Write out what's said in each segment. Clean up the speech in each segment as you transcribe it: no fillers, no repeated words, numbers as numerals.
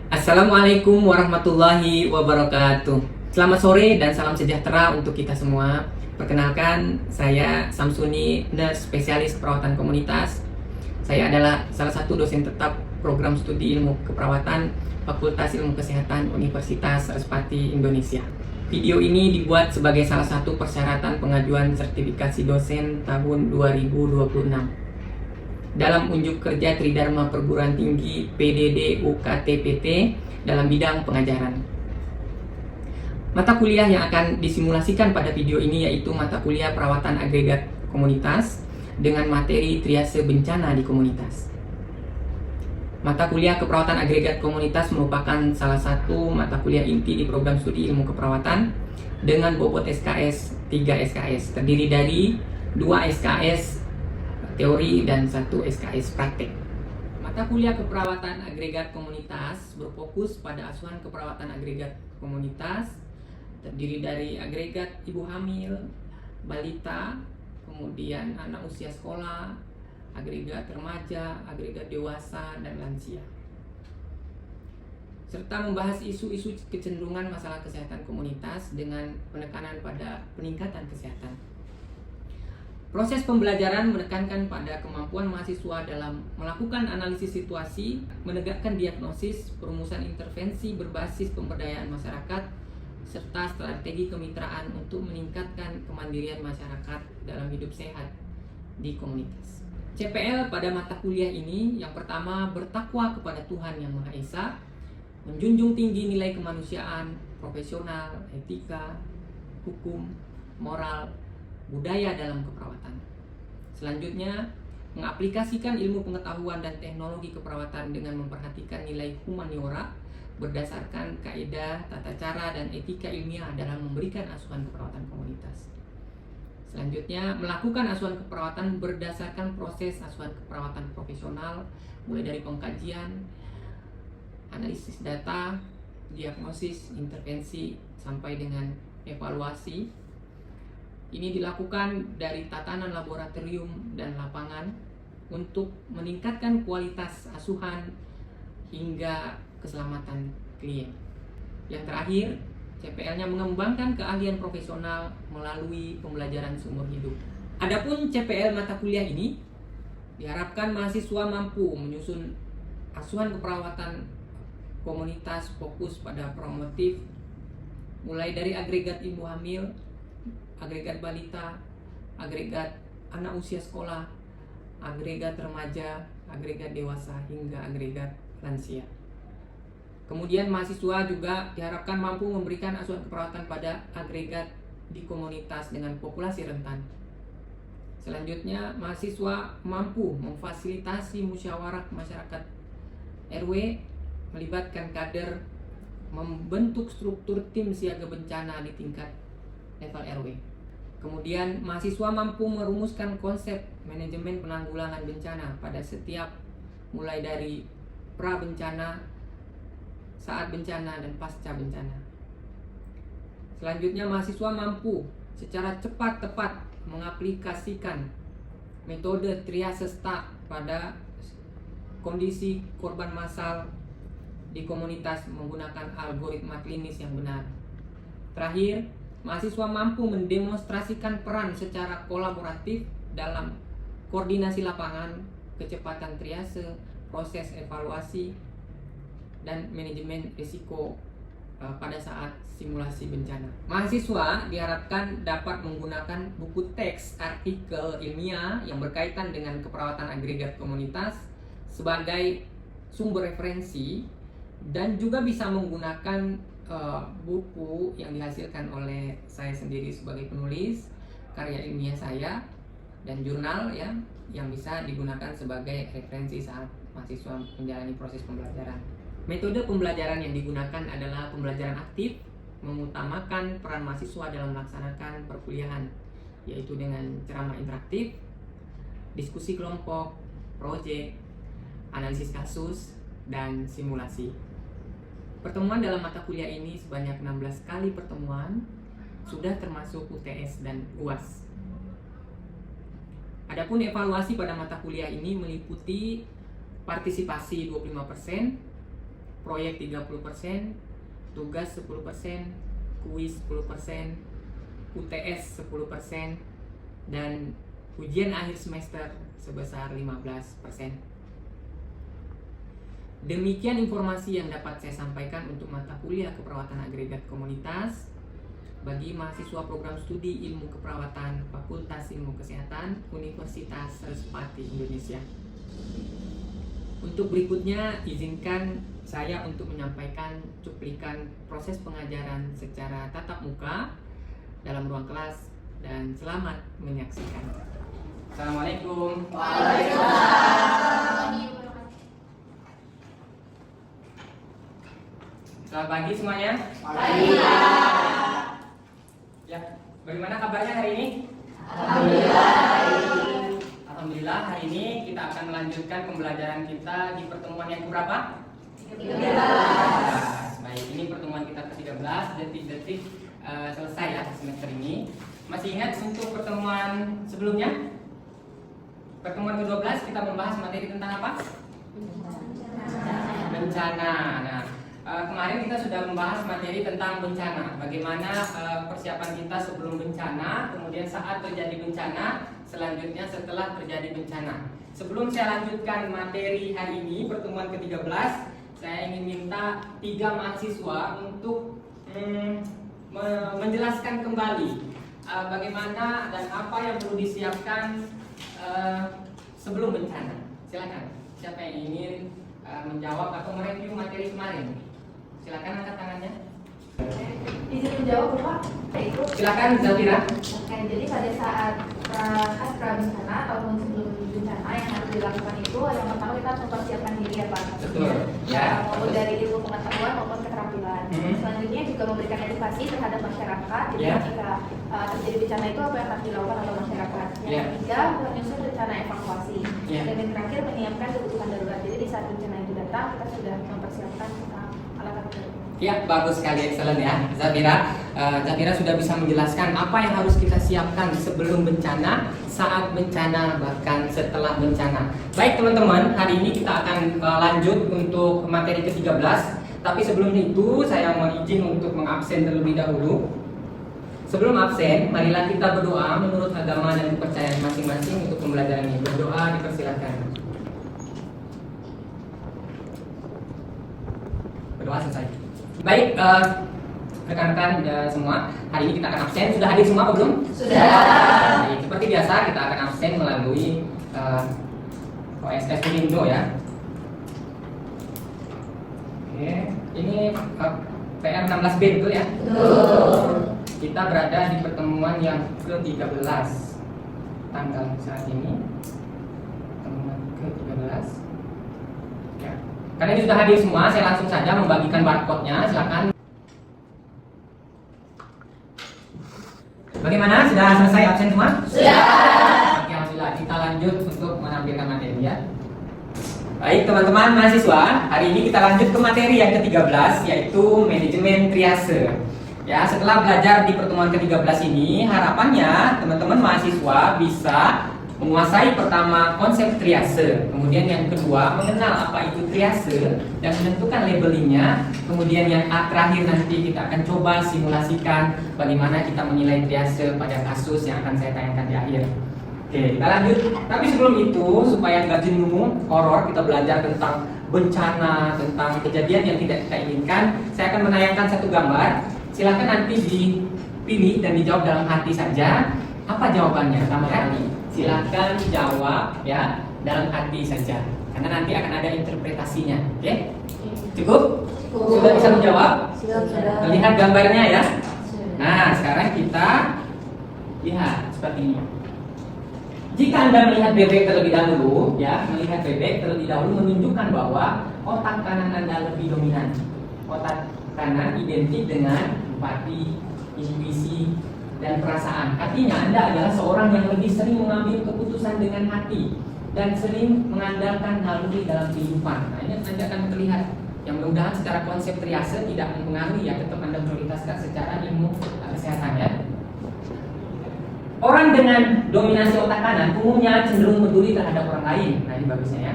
Assalamualaikum warahmatullahi wabarakatuh. Selamat sore dan salam sejahtera untuk kita semua. Perkenalkan, saya Samsuni, nurse spesialis perawatan komunitas. Saya adalah salah satu dosen tetap program studi ilmu keperawatan Fakultas Ilmu Kesehatan Universitas Respati Indonesia. Video ini dibuat sebagai salah satu persyaratan pengajuan sertifikasi dosen tahun 2026 dalam unjuk kerja Tridharma Perguruan Tinggi PDD UKT-PT dalam bidang pengajaran. Mata kuliah yang akan disimulasikan pada video ini yaitu mata kuliah perawatan agregat komunitas dengan materi triase bencana di komunitas. Mata kuliah keperawatan agregat komunitas merupakan salah satu mata kuliah inti di program studi ilmu keperawatan dengan bobot SKS 3 SKS, terdiri dari 2 SKS teori dan 1 SKS praktek. Mata kuliah keperawatan agregat komunitas berfokus pada asuhan keperawatan agregat komunitas, terdiri dari agregat ibu hamil, balita, kemudian anak usia sekolah, agregat remaja, agregat dewasa, dan lansia. Serta membahas isu-isu kecenderungan masalah kesehatan komunitas dengan penekanan pada peningkatan kesehatan. Proses pembelajaran menekankan pada kemampuan mahasiswa dalam melakukan analisis situasi, menegakkan diagnosis, perumusan intervensi berbasis pemberdayaan masyarakat, serta strategi kemitraan untuk meningkatkan kemandirian masyarakat dalam hidup sehat di komunitas. CPL pada mata kuliah ini yang pertama bertakwa kepada Tuhan Yang Maha Esa, menjunjung tinggi nilai kemanusiaan, profesional, etika, hukum, moral, budaya dalam keperawatan. Selanjutnya, mengaplikasikan ilmu pengetahuan dan teknologi keperawatan dengan memperhatikan nilai humaniora berdasarkan kaidah, tata cara, dan etika ilmiah dalam memberikan asuhan keperawatan komunitas. Selanjutnya, melakukan asuhan keperawatan berdasarkan proses asuhan keperawatan profesional, mulai dari pengkajian, analisis data, diagnosis, intervensi, sampai dengan evaluasi. Ini dilakukan dari tatanan laboratorium dan lapangan untuk meningkatkan kualitas asuhan hingga keselamatan klien. Yang terakhir, CPL-nya mengembangkan keahlian profesional melalui pembelajaran seumur hidup. Adapun CPL mata kuliah ini diharapkan mahasiswa mampu menyusun asuhan keperawatan komunitas fokus pada promotif, mulai dari agregat ibu hamil, agregat balita, agregat anak usia sekolah, agregat remaja, agregat dewasa, hingga agregat lansia. Kemudian mahasiswa juga diharapkan mampu memberikan asuhan keperawatan pada agregat di komunitas dengan populasi rentan. Selanjutnya, mahasiswa mampu memfasilitasi musyawarah masyarakat RW, melibatkan kader, membentuk struktur tim siaga bencana di tingkat level RW. Kemudian mahasiswa mampu merumuskan konsep manajemen penanggulangan bencana pada setiap mulai dari pra bencana, saat bencana, dan pasca bencana. Selanjutnya mahasiswa mampu secara cepat tepat mengaplikasikan metode triase start pada kondisi korban massal di komunitas menggunakan algoritma klinis yang benar. Terakhir, mahasiswa mampu mendemonstrasikan peran secara kolaboratif dalam koordinasi lapangan, kecepatan triase, proses evaluasi, dan manajemen risiko pada saat simulasi bencana. Mahasiswa diharapkan dapat menggunakan buku teks, artikel ilmiah yang berkaitan dengan keperawatan agregat komunitas sebagai sumber referensi, dan juga bisa menggunakan buku yang dihasilkan oleh saya sendiri sebagai penulis, karya ilmiah saya, dan jurnal yang bisa digunakan sebagai referensi saat mahasiswa menjalani proses pembelajaran. Metode pembelajaran yang digunakan adalah pembelajaran aktif, mengutamakan peran mahasiswa dalam melaksanakan perkuliahan, yaitu dengan ceramah interaktif, diskusi kelompok, proyek, analisis kasus, dan simulasi. Pertemuan dalam mata kuliah ini sebanyak 16 kali pertemuan, sudah termasuk UTS dan UAS. Adapun evaluasi pada mata kuliah ini meliputi partisipasi 25%, proyek 30%, tugas 10%, kuis 10%, UTS 10%, dan ujian akhir semester sebesar 15%. Demikian informasi yang dapat saya sampaikan untuk mata kuliah keperawatan agregat komunitas bagi mahasiswa program studi ilmu keperawatan Fakultas Ilmu Kesehatan Universitas Saraswati Indonesia. Untuk berikutnya, izinkan saya untuk menyampaikan cuplikan proses pengajaran secara tatap muka dalam ruang kelas, dan selamat menyaksikan. Assalamualaikum. Waalaikumsalam. Selamat pagi semuanya. Pagi. Ya, bagaimana kabarnya hari ini? Alhamdulillah, hari ini kita akan melanjutkan pembelajaran kita di pertemuan yang keberapa? 13. Baik, ini pertemuan kita ke-13, detik-detik selesai ya semester ini. Masih ingat untuk pertemuan sebelumnya? Pertemuan ke-12 kita membahas materi tentang apa? Bencana. Nah, kemarin kita sudah membahas materi tentang bencana. Bagaimana persiapan kita sebelum bencana, kemudian saat terjadi bencana, selanjutnya setelah terjadi bencana. Sebelum saya lanjutkan materi hari ini, pertemuan ke-13, saya ingin minta 3 mahasiswa untuk menjelaskan kembali bagaimana dan apa yang perlu disiapkan sebelum bencana. Silakan, siapa yang ingin menjawab atau mereview materi kemarin? Silakan angkat tangannya. Izin menjawab Bapak. Yaitu Silakan Zafira. Oke, jadi pada saat pasca bencana ataupun sebelum bencana yang harus dilakukan itu yang pertama kita harus mempersiapkan diri ya Pak. Betul. Ya. Maupun dari ilmu pengetahuan maupun keterampilan. Selanjutnya juga memberikan edukasi terhadap masyarakat. Jadi ketika terjadi bencana itu apa yang harus dilakukan oleh masyarakat. Yang ketiga menyusun rencana evakuasi. Dan yang terakhir menyiapkan kebutuhan darurat. Jadi di saat bencana itu datang kita sudah mempersiapkan alat-alat darurat. Ya, bagus sekali, excellent ya Zafira. Zafira sudah bisa menjelaskan apa yang harus kita siapkan sebelum bencana, saat bencana, bahkan setelah bencana. Baik teman-teman, hari ini kita akan lanjut untuk materi ke-13. Tapi sebelum itu saya mohon izin untuk mengabsen terlebih dahulu. Sebelum absen, marilah kita berdoa menurut agama dan kepercayaan masing-masing untuk pembelajaran ini. Berdoa dipersilakan. Berdoa selesai. Baik, rekan-rekan semua, hari ini kita akan absen. Sudah hadir semua atau belum? Sudah. Baik, seperti biasa kita akan absen melalui OSS Window ya. Oke, ini PR 16B betul ya? Betul. Kita berada di pertemuan yang ke-13 tanggal saat ini. Pertemuan ke-13. Ya. Karena ini sudah hadir semua, saya langsung saja membagikan barcode-nya. Silakan. Bagaimana? Sudah selesai absen semua? Sudah. Oke, alhamdulillah. Kita lanjut untuk menampilkan materi ya. Baik teman-teman mahasiswa, hari ini kita lanjut ke materi yang ke-13, yaitu manajemen triase. Ya, setelah belajar di pertemuan ke-13 ini, harapannya teman-teman mahasiswa bisa menguasai pertama konsep triase, kemudian yang kedua mengenal apa itu triase dan menentukan labelingnya, kemudian yang terakhir nanti kita akan coba simulasikan bagaimana kita menilai triase pada kasus yang akan saya tayangkan di akhir. Oke, kita lanjut. Tapi sebelum itu, supaya nggak jenuh horor, kita belajar tentang bencana, tentang kejadian yang tidak kita inginkan. Saya akan menayangkan satu gambar. Silakan nanti dipilih dan dijawab dalam hati saja. Apa jawabannya? Pertama kali, silakan jawab ya dalam hati saja, karena nanti akan ada interpretasinya. Oke? Cukup? Sudah bisa menjawab? Sudah. Lihat gambarnya ya. Nah, sekarang kita lihat seperti ini. Jika Anda melihat bebek terlebih dahulu, ya, melihat bebek terlebih dahulu menunjukkan bahwa otak kanan Anda lebih dominan. Otak kanan identik dengan empati, intuisi, dan perasaan. Artinya Anda adalah seorang yang lebih sering mengambil keputusan dengan hati dan sering mengandalkan naluri dalam kehidupan. Nah, ini nanti akan terlihat. Yang mudah-mudahan secara konsep triase tidak mempengaruhi ya, tetap Anda prioritaskan secara ilmu kesehatan ya. Orang dengan dominasi otak kanan umumnya cenderung peduli terhadap orang lain. Nah, ini bagusnya ya.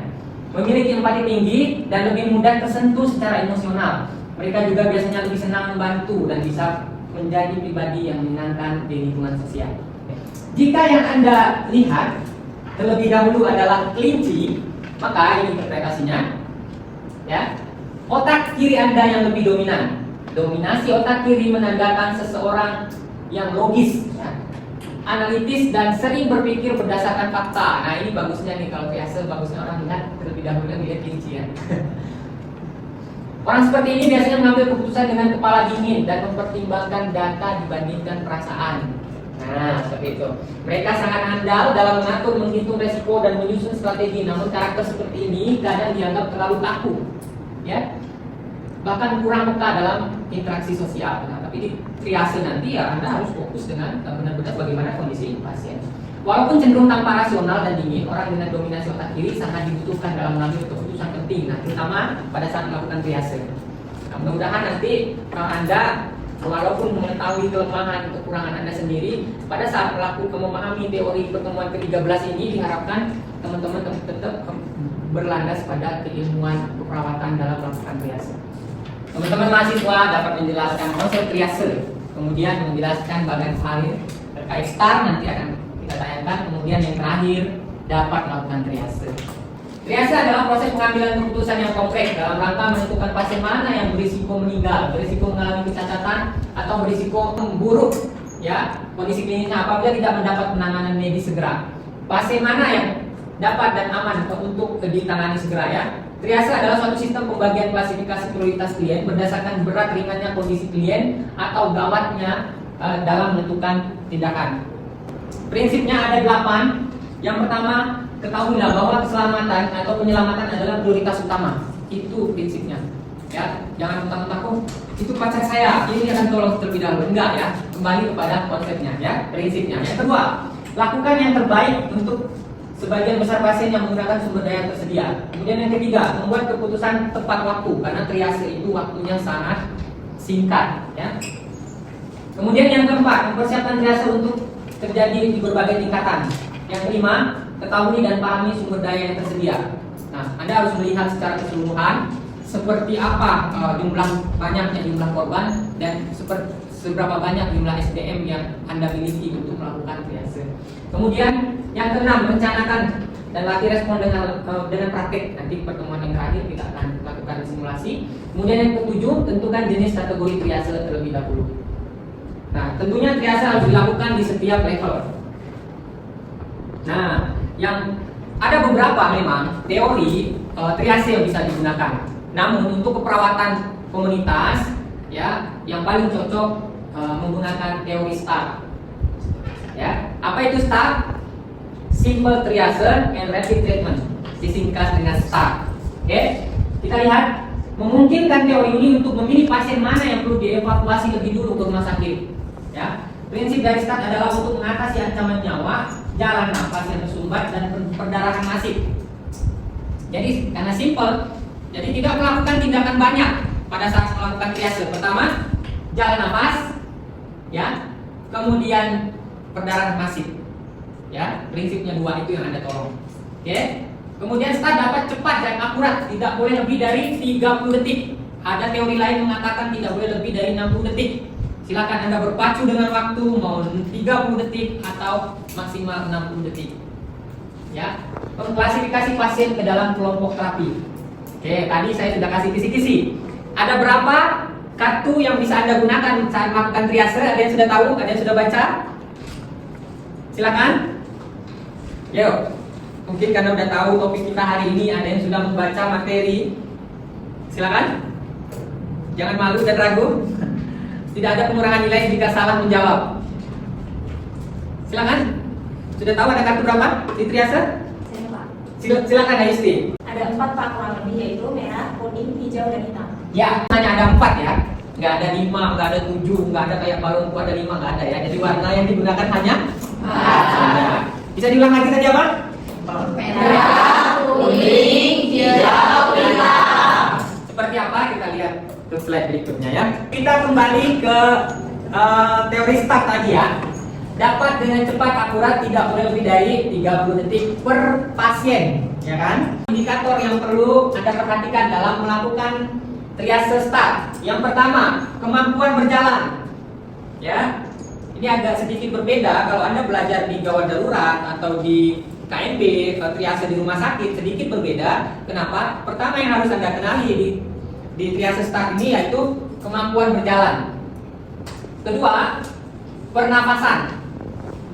memiliki empati tinggi, dan lebih mudah tersentuh secara emosional. Mereka juga biasanya lebih senang membantu dan bisa menjadi pribadi yang menyenangkan di lingkungan sosial. Jika yang Anda lihat terlebih dahulu adalah kelinci, maka ini interpretasinya, ya. Otak kiri Anda yang lebih dominan. Dominasi otak kiri menandakan seseorang yang logis, ya, analitis, dan sering berpikir berdasarkan fakta. Nah, ini bagusnya nih, kalau biasa bagusnya orang lihat terlebih dahulu lihat kelinci, ya. Orang seperti ini biasanya mengambil keputusan dengan kepala dingin dan mempertimbangkan data dibandingkan perasaan. Nah, seperti itu. Mereka sangat andal dalam mengatur, menghitung resiko, dan menyusun strategi. Namun karakter seperti ini kadang dianggap terlalu kaku, ya, bahkan kurang peka dalam interaksi sosial. Nah, tapi di triase nanti ya Anda harus fokus dengan benar-benar bagaimana kondisi pasien. Walaupun cenderung tanpa rasional dan dingin, orang dengan dominasi otak kiri sangat dibutuhkan dalam mengambil keputusan penting, nah, terutama pada saat melakukan triase. Nah, mudah-mudahan nanti Anda walaupun mengetahui kelemahan kekurangan Anda sendiri, pada saat memahami teori pertemuan ke-13 ini, diharapkan teman-teman tetap berlandas pada keilmuan keperawatan dalam melakukan triase. Teman-teman mahasiswa dapat menjelaskan konsep triase, kemudian menjelaskan bagian file terkait STAR, nanti akan kita tayangkan, kemudian yang terakhir dapat melakukan triase. Triase adalah proses pengambilan keputusan yang kompleks dalam rangka menentukan pasien mana yang berisiko meninggal, berisiko mengalami kecacatan, atau berisiko memburuk, ya, kondisi klinisnya apabila tidak mendapat penanganan medis segera. Pasien mana yang dapat dan aman untuk ditangani segera, ya. Triase adalah suatu sistem pembagian klasifikasi prioritas klien berdasarkan berat ringannya kondisi klien atau gawatnya dalam menentukan tindakan. Prinsipnya ada 8. Yang pertama, ketahuilah bahwa keselamatan atau penyelamatan adalah prioritas utama. Itu prinsipnya, ya. Jangan mentang-mentang, oh, itu pacar saya, ini akan tolong terlebih dahulu. Enggak, ya. Kembali kepada konsepnya, ya, prinsipnya. Yang kedua, lakukan yang terbaik untuk sebagian besar pasien yang menggunakan sumber daya yang tersedia. Kemudian yang ketiga, membuat keputusan tepat waktu, karena triase itu waktunya sangat singkat, ya. Kemudian yang keempat, mempersiapkan triase untuk terjadi di berbagai tingkatan. Yang kelima, ketahui dan pahami sumber daya yang tersedia. Nah, Anda harus melihat secara keseluruhan seperti apa banyaknya jumlah korban dan seberapa banyak jumlah SDM yang Anda miliki untuk melakukan triase. Kemudian yang keenam, rencanakan dan latih respon dengan praktik. Nanti pertemuan yang terakhir kita akan lakukan simulasi. Kemudian yang ketujuh, tentukan jenis kategori triase terlebih dahulu. Nah, tentunya triase harus dilakukan di setiap level. Nah, yang ada beberapa memang teori triase yang bisa digunakan. Namun untuk keperawatan komunitas, ya, yang paling cocok menggunakan teori STAR. Ya, apa itu STAR? Simple Triage and Rapid Treatment. Disingkat dengan STAR. Oke, kita lihat memungkinkan teori ini untuk memilih pasien mana yang perlu dievakuasi lebih dulu ke rumah sakit. Ya, prinsip dari STAR adalah untuk mengatasi ancaman nyawa, jalan nafas yang tersumbat, dan perdarahan masif. Jadi karena simple, jadi tidak melakukan tindakan banyak pada saat melakukan triase. Pertama, jalan nafas, ya, kemudian perdarahan masif, ya. Prinsipnya dua itu yang Anda tolong. Oke. Kemudian STAR dapat cepat dan akurat, tidak boleh lebih dari 30 detik. Ada teori lain mengatakan tidak boleh lebih dari 60 detik. Silakan Anda berpacu dengan waktu, mau 30 detik atau maksimal 60 detik. Ya. Klasifikasi pasien ke dalam kelompok terapi. Oke, tadi saya sudah kasih kisi-kisi. Ada berapa kartu yang bisa Anda gunakan saat melakukan triase? Ada yang sudah tahu? Ada yang sudah baca? Silakan. Yuk. Mungkin karena udah tahu topik kita hari ini, ada yang sudah membaca materi. Silakan. Jangan malu dan ragu. Tidak ada pengurangan nilai jika salah menjawab. Silakan. Sudah tahu ada kartu berapa di triase? Silakan Aisti. Ada 4 Pak kurang lebih, yaitu merah, kuning, hijau, dan hitam. Ya, hanya ada 4 ya. Nggak ada 5, nggak ada 7, nggak ada kayak balonku ada 5, nggak ada ya. Jadi warna yang digunakan hanya 4. Bisa diulang lagi saja, Bang? Merah, kuning, hijau, hitam. Seperti apa? Kita lihat ke slide berikutnya ya. Kita kembali ke teori STAR tadi ya. Dapat dengan cepat akurat, tidak boleh lebih dari 30 detik per pasien. ya kan? Indikator yang perlu Anda perhatikan dalam melakukan triase start. Yang pertama, kemampuan berjalan. Ya, ini agak sedikit berbeda kalau Anda belajar di gawat darurat atau di KMB, triase di rumah sakit, sedikit berbeda. Kenapa? Pertama yang harus Anda kenali di triase start ini yaitu kemampuan berjalan. Kedua, pernapasan,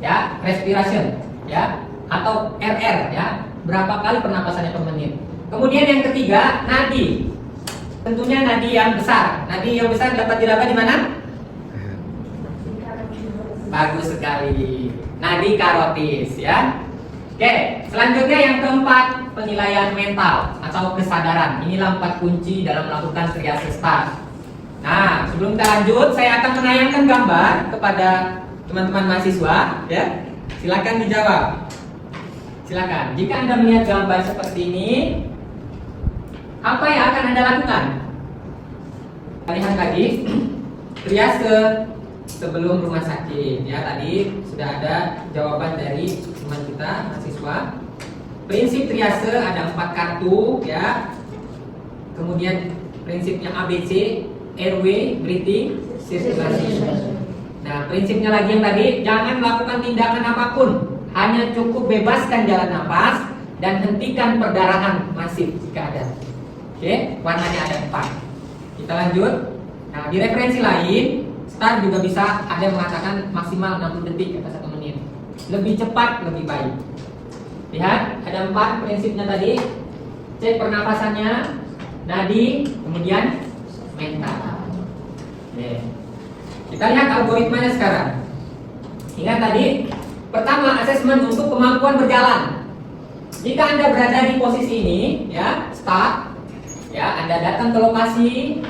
ya, respiration, ya, atau RR, ya, berapa kali pernapasannya per menit. Kemudian yang ketiga, nadi. Tentunya nadi yang besar. Nadi yang besar dapat diraba di mana? Bagus sekali. Nadi karotis, ya. Oke, selanjutnya yang keempat, penilaian mental atau kesadaran. Inilah 4 kunci dalam melakukan triase start. Nah, sebelum kita lanjut, saya akan menayangkan gambar kepada teman-teman mahasiswa, ya. Silakan dijawab. Silakan. Jika Anda melihat gambar seperti ini, apa yang akan Anda lakukan? Lihat tadi, triase sebelum rumah sakit. Ya, tadi sudah ada jawaban dari teman kita, mahasiswa. Prinsip triase ada 4 kartu, ya. Kemudian prinsipnya ABC, airway, breathing, sirkulasi. Nah, prinsipnya lagi yang tadi, jangan melakukan tindakan apapun, hanya cukup bebaskan jalan nafas dan hentikan perdarahan masif jika ada. Oke, warnanya ada 4. Kita lanjut. Nah, di referensi lain, start juga bisa ada yang mengatakan maksimal 60 detik atau 1 menit. Lebih cepat, lebih baik. Lihat, ada 4 prinsipnya tadi. Cek pernapasannya, nadi, kemudian mental. Oke. Kita lihat algoritmanya sekarang. Ingat tadi, pertama asesmen untuk kemampuan berjalan. Jika Anda berada di posisi ini, ya, start, ya, Anda datang ke lokasi.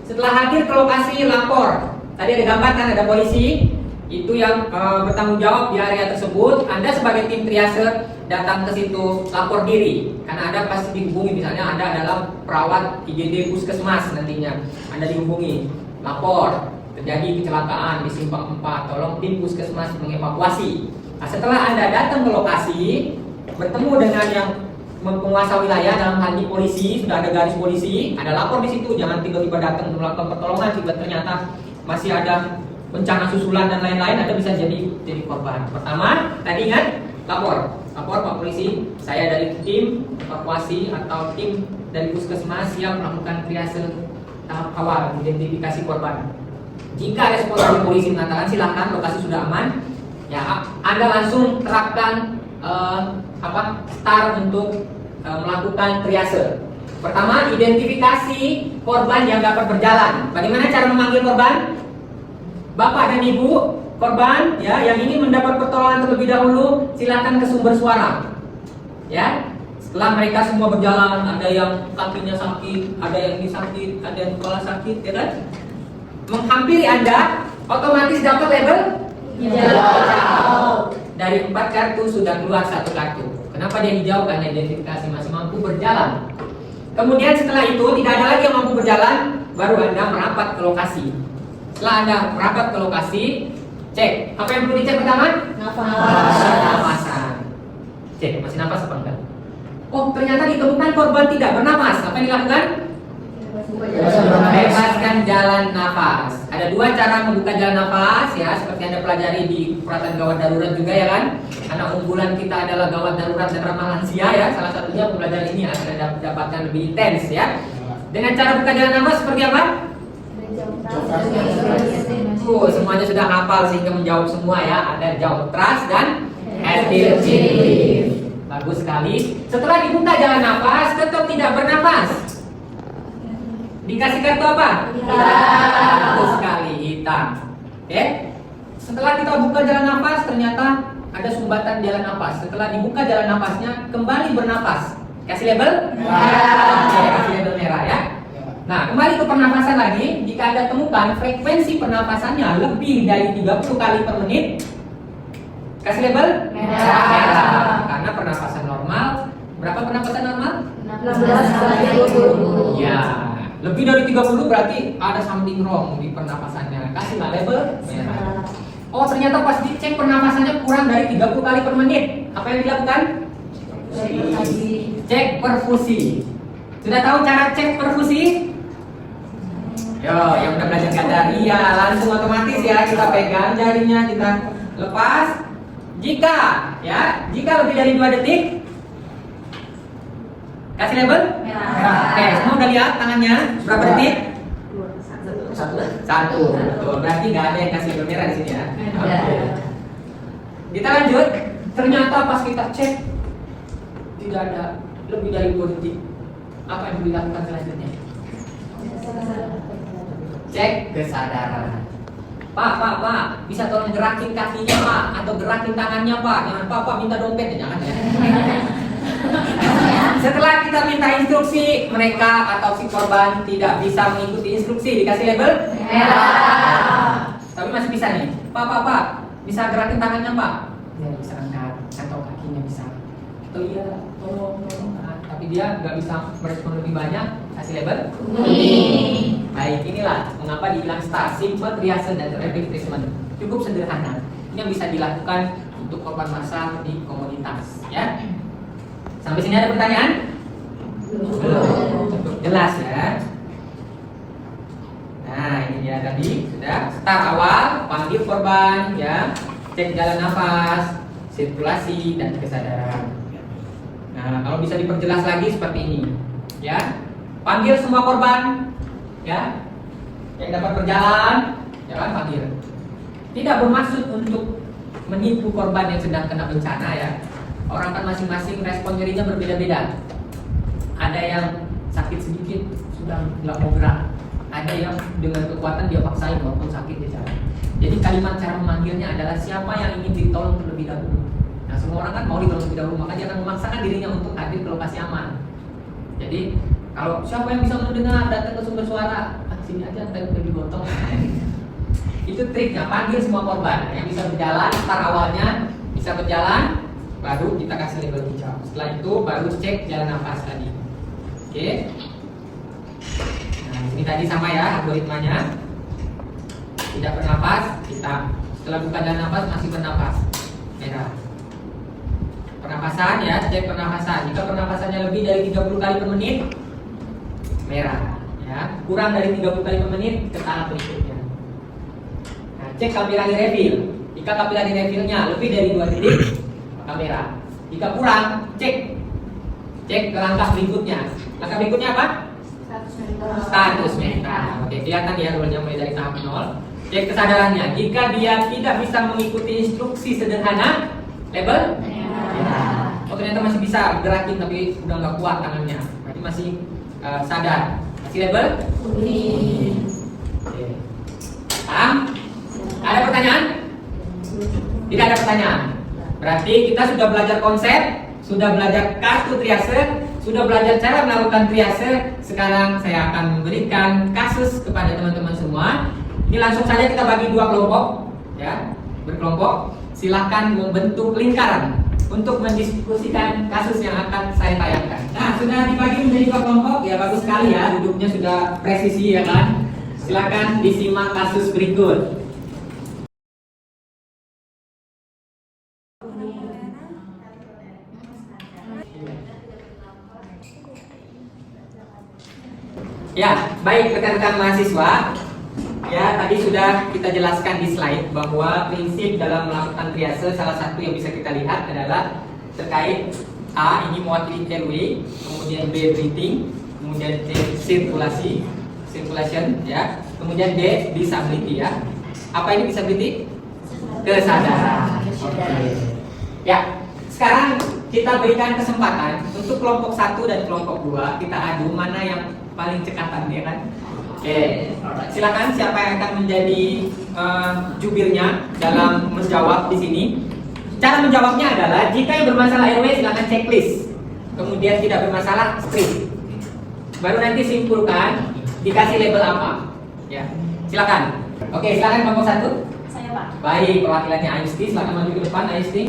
Setelah hadir ke lokasi, lapor. Tadi ada gambar kan, ada polisi itu yang bertanggung jawab di area tersebut. Anda sebagai tim triase datang ke situ, lapor diri. Karena Anda pasti dihubungi, misalnya Anda adalah perawat IGD puskesmas nantinya. Anda dihubungi, lapor terjadi kecelakaan di simpang 4, tolong tim puskesmas mengevakuasi. Nah, setelah Anda datang ke lokasi, bertemu dengan yang penguasa wilayah, dalam hal ini polisi, sudah ada garis polisi, ada lapor di situ. Jangan tiba-tiba datang untuk melakukan pertolongan, jika ternyata masih ada bencana susulan dan lain-lain, Anda bisa jadi korban. Pertama, tadi ingat, lapor Pak Polisi, saya dari tim evakuasi atau tim dari puskesmas yang melakukan triase tahap awal, identifikasi korban. Jika respon dari polisi mengatakan silakan, lokasi sudah aman, ya, Anda langsung terapkan start untuk melakukan triase. Pertama, identifikasi korban yang dapat berjalan. Bagaimana cara memanggil korban? Bapak dan Ibu korban, ya, yang ingin mendapat pertolongan terlebih dahulu, silakan ke sumber suara. Ya, setelah mereka semua berjalan, ada yang kakinya sakit, ada yang ini sakit, ada yang kepala sakit, ya kan? Menghampiri Anda, otomatis dapat label hijau. Dari 4 kartu sudah keluar 1 kartu. Kenapa dia hijau? Karena identifikasi masih mampu berjalan. Kemudian setelah itu tidak ada lagi yang mampu berjalan, baru Anda merapat ke lokasi. Setelah Anda merapat ke lokasi, cek. Apa yang perlu dicek pertama? Nafasan. Cek, masih nafas apa enggak? Oh, ternyata ditemukan korban tidak bernafas. Apa yang dilakukan? Bebaskan jalan nafas. Ada 2 cara membuka jalan nafas, ya, seperti Anda pelajari di peralatan gawat darurat juga, ya kan? Karena unggulan kita adalah gawat darurat dan ramah lansia, ya. Salah satunya pembelajaran ini akan dapatkan lebih intens, ya. Dengan cara buka jalan nafas seperti apa? Semuanya sudah hafal sehingga menjawab semua, ya. Ada jawab trust dan attentive. Bagus sekali. Setelah dibuka jalan nafas, tetap tidak bernafas. Dikasih kartu apa? Bagus sekali, hitam. Oke. Setelah kita buka jalan nafas, ternyata ada sumbatan jalan nafas. Setelah dibuka jalan nafasnya, kembali bernafas. Kasih label? Oke, kasih label merah, ya. Nah, kembali ke pernapasan lagi. Jika Anda temukan frekuensi pernapasannya lebih dari 30 kali per menit, kasih label? Merah. Karena pernapasan normal, berapa pernapasan normal? 16 kali 20. Ya. Lebih dari 30 berarti ada something wrong di pernapasannya. Kasih label merah. Oh, ternyata pas dicek pernapasannya kurang dari 30 kali per menit. Apa yang dilakukan? Cek perfusi. Sudah tahu cara cek perfusi? Yo, yang udah belajar kadar, iya langsung otomatis ya, kita pegang jarinya, kita lepas. Jika lebih dari 2 detik, kasih label merah. Oke, semua udah lihat tangannya berapa detik? Satu. Betul. Berarti nggak ada yang kasih label merah di sini ya. Oke. Kita lanjut. Ternyata pas kita cek tidak ada lebih dari 2 detik. Apa yang dilakukan selanjutnya? Cek kesadaran. Pak, bisa tolong gerakin kakinya Pak, atau gerakin tangannya Pak. Jangan Pak minta dompet, jangan ya. Setelah kita minta instruksi, mereka atau si korban tidak bisa mengikuti instruksi, dikasih label merah. Tapi masih bisa nih. Pak, bisa gerakin tangannya Pak? Ya bisa angkat, atau kakinya bisa. Atau iya, tolong. Tapi dia nggak bisa merespon lebih banyak, kasih label kuning. Baik, inilah mengapa dibilang STAR, Simple Triage dan Rapid Treatment. Cukup sederhana. Ini yang bisa dilakukan untuk korban massal di komunitas, ya. Sampai sini ada pertanyaan? Belum. Jelas ya. Nah, ini dia tadi sudah start awal, panggil korban, ya, cek jalan nafas, sirkulasi dan kesadaran. Nah, kalau bisa diperjelas lagi seperti ini, ya, panggil semua korban, ya, yang dapat berjalan, jalan panggil. Tidak bermaksud untuk menipu korban yang sedang kena bencana, ya. Orang kan masing-masing respon nyerinya berbeda-beda. Ada yang sakit sedikit sudah nggak mau gerak. Ada yang dengan kekuatan dia paksain walaupun sakit dia jalan. Jadi kalimat cara memanggilnya adalah siapa yang ingin ditolong terlebih dahulu. Nah, semua orang kan mau ditolong terlebih dahulu, maka dia akan memaksakan dirinya untuk hadir ke lokasi aman. Jadi kalau siapa yang bisa mendengar datang ke sumber suara, sini aja ntar udah digotong. Itu triknya, panggil semua korban yang bisa berjalan, start awalnya bisa berjalan, baru kita kasih label hijau. Setelah itu baru cek jalan nafas tadi. Oke. Nah, ini tadi sama ya algoritmanya. Tidak bernafas, kita setelah buka jalan nafas masih bernafas, merah. Pernapasan ya, cek pernapasan. Jika pernapasannya lebih dari 30 kali per menit, merah. Ya, kurang dari 30 kali per menit ke tahap berikutnya. Nah, cek kapilari refill. Jika kapilari refillnya lebih dari 2 detik, merah. Jika kurang, cek ke langkah berikutnya. Langkah berikutnya apa? Status mental. Oke, kelihatan ya rolnya mulai dari tahap 0. Cek kesadarannya. Jika dia tidak bisa mengikuti instruksi sederhana, label merah. Oh, ternyata masih bisa gerakin tapi udah nggak kuat tangannya. Berarti masih sadar. Masih label kuning. Oke. Paham? Ada pertanyaan? Tidak ada pertanyaan. Berarti kita sudah belajar konsep, sudah belajar kartu triase, sudah belajar cara melakukan triase. Sekarang saya akan memberikan kasus kepada teman-teman semua. Ini langsung saja kita bagi 2 kelompok, ya, berkelompok. Silahkan membentuk lingkaran untuk mendiskusikan kasus yang akan saya tayangkan. Nah, sudah dibagi menjadi 2 kelompok, ya bagus sekali ya, duduknya sudah presisi ya kan. Silahkan disimak kasus berikut. Ya, baik rekan-rekan mahasiswa. Ya, tadi sudah kita jelaskan di slide bahwa prinsip dalam melakukan triase salah satu yang bisa kita lihat adalah terkait A ini mewakili airway, kemudian B breathing, kemudian C circulation, ya, kemudian D disability ya. Apa ini disability? Kesadaran. Oke. Ya, sekarang kita berikan kesempatan untuk kelompok 1 dan kelompok 2 kita adu mana yang paling cekatan ya kan. Oke, silakan siapa yang akan menjadi jubirnya dalam menjawab di sini. Cara menjawabnya adalah jika yang bermasalah airway silakan checklist, kemudian tidak bermasalah strip. Baru nanti simpulkan dikasih label apa. Ya, silakan. Oke, silakan kelompok 1. Saya Pak. Baik, perwakilannya Aisti, silakan maju ke depan Aisti.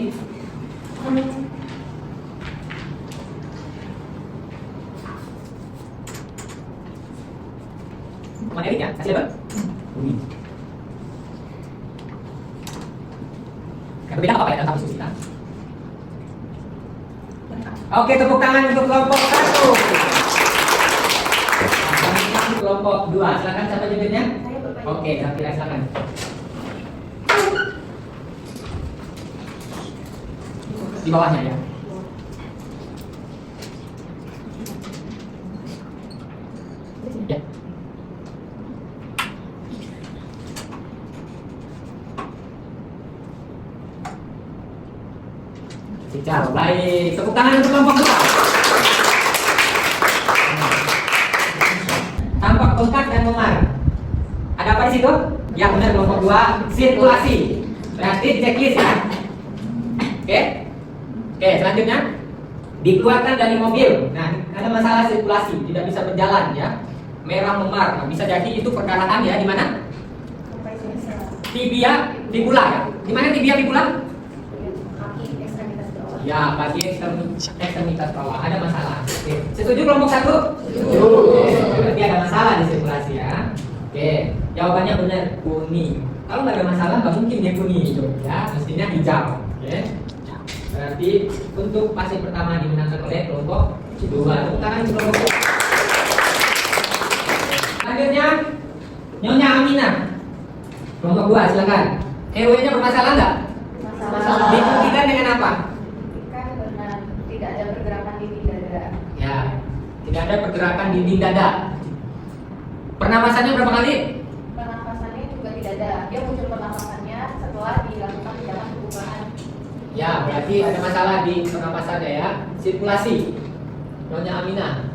Mana ini ya? Kasih label? Bumi. Yang berbeda apa ya dalam diskusi kita? Oke, tepuk tangan untuk kelompok 1. Kelompok 2, silakan siapa jubirnya? Saya bertanya. Oke, Zafira silakan. Di bawahnya ya. Ya. Siap, baik. Tepuk tangan untuk kelompok 2. Tampak bengkak dan memar. Ada apa di situ? Ya benar, kelompok 2 sirkulasi. Berarti checklist ya. Oke. Oke, selanjutnya dikeluarkan dari mobil. Nah, ada masalah sirkulasi, tidak bisa berjalan ya. Merah memar. Nah, bisa jadi itu perdarahan ya di mana? Tibia fibula ya. Di mana tibia fibula? Kaki ekstremitas bawah. Ya, bagian ekstremitas bawah ada masalah. Oke. Setuju kelompok 1? Setuju. Berarti ada masalah di sirkulasi ya. Oke, jawabannya benar, kuning. Kalau nggak ada masalah nggak mungkin dia kuning itu ya, mestinya hijau. Oke. Berarti untuk fase pertama dimenangkan oleh kelompok 2. Tepuk tangan untuk kelompok 2. Selanjutnya Nyonya Aminah. Kelompok 2 silakan. RW-nya bermasalah nggak? Masalah. Dibuktikan dengan apa? Kan dengan tidak ada pergerakan dinding dada. Ya, tidak ada pergerakan dinding dada. Pernapasannya berapa kali? Pernapasannya juga tidak ada. Dia muncul pernapasannya setelah dilakukan tindakan pembukaan. Ya, berarti ada masalah di pernapasannya ya. Sirkulasi. Nyonya Aminah.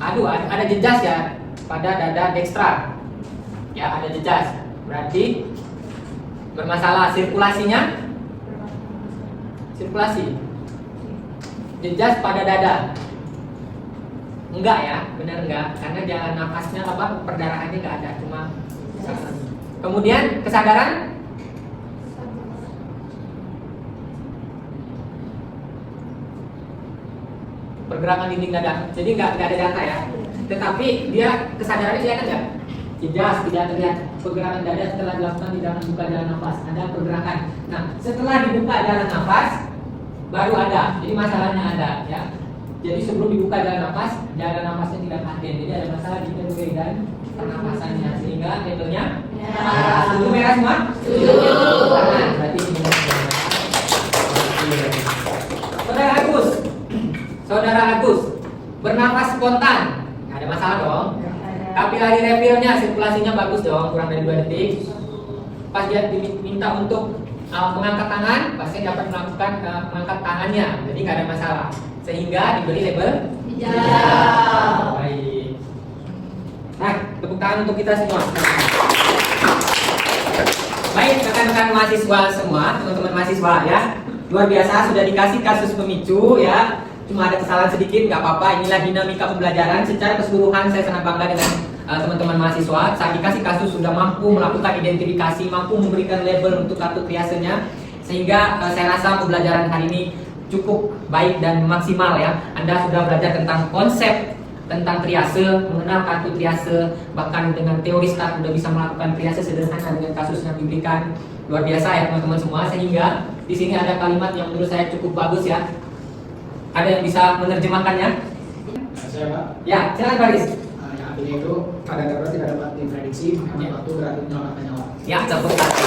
Aduh, ada jejas ya pada dada dekstra. Ya, ada jejas. Berarti bermasalah sirkulasinya. Sirkulasi. Jejas pada dada. Enggak ya, benar enggak? Karena jalan nafasnya apa? Perdarahannya enggak ada, cuma kemudian kesadaran. Pergerakan dinding dada, jadi nggak ada data ya. Tetapi dia kesadarannya kelihatan nggak? Jelas tidak terlihat pergerakan dada setelah dilakukan tindakan buka jalan nafas. Ada pergerakan. Nah, setelah dibuka jalan nafas baru ada. Jadi masalahnya ada ya. Jadi sebelum dibuka jalan nafasnya tidak paten. Jadi ada masalah di airway dan pernapasannya sehingga metodenya setuju merah semua? Setuju. Berarti ini Saudara Agus bernafas spontan, nggak ada masalah dong. Kapilari refillnya, sirkulasinya bagus dong, kurang dari 2 detik. Pas dia diminta untuk mengangkat tangan, pasien dapat melakukan mengangkat tangannya, jadi nggak ada masalah. Sehingga diberi label hijau. Baik. Nah, tepuk tangan untuk kita semua. Baik, rekan-rekan mahasiswa semua, teman-teman mahasiswa ya, luar biasa sudah dikasih kasus pemicu ya. Cuma ada kesalahan sedikit, nggak apa-apa. Inilah dinamika pembelajaran. Secara keseluruhan saya sangat bangga dengan teman-teman mahasiswa. Saat dikasih kasus sudah mampu melakukan identifikasi, mampu memberikan label untuk kartu triasenya, sehingga saya rasa pembelajaran hari ini cukup baik dan maksimal ya. Anda sudah belajar tentang konsep tentang triase, mengenal kartu triase, bahkan dengan teori start sudah bisa melakukan triase sederhana dengan kasus yang diberikan. Luar biasa ya teman-teman semua. Sehingga di sini ada kalimat yang menurut saya cukup bagus ya. Ada yang bisa menerjemahkannya? Saya Pak. Ya, silakan Faris. Yang artinya itu pada darurat tidak dapat diprediksi, menghemat waktu berarti menyelamatkan nyawa. Ya, tepuk tangan.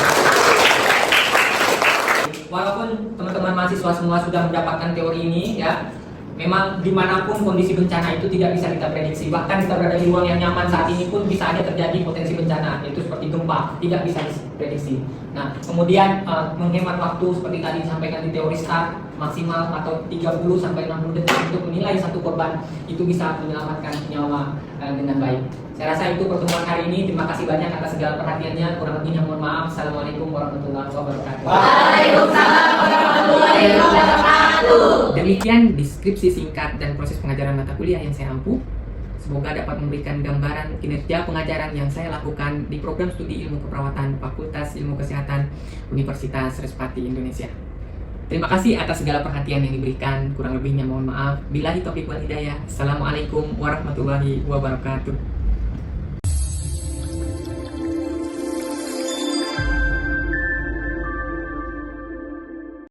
Walaupun teman-teman mahasiswa semua sudah mendapatkan teori ini ya, memang dimanapun kondisi bencana itu tidak bisa kita prediksi. Bahkan kita berada di ruang yang nyaman saat ini pun bisa ada terjadi potensi bencana, yaitu seperti gempa, tidak bisa diprediksi. Nah, kemudian menghemat waktu seperti tadi disampaikan di teori start maksimal atau 30 sampai 60 detik untuk menilai satu korban itu bisa menyelamatkan nyawa dengan baik. Saya rasa itu pertemuan hari ini. Terima kasih banyak atas segala perhatiannya. Kurang lebihnya mohon maaf. Assalamualaikum warahmatullahi wabarakatuh. Waalaikumsalam warahmatullahi wabarakatuh. Demikian deskripsi singkat dan proses pengajaran mata kuliah yang saya ampu. Semoga dapat memberikan gambaran kinerja pengajaran yang saya lakukan di program studi ilmu keperawatan Fakultas Ilmu Kesehatan Universitas Respati Indonesia. Terima kasih atas segala perhatian yang diberikan. Kurang lebihnya mohon maaf. Billahi taufiq wal hidayah. Assalamualaikum warahmatullahi wabarakatuh.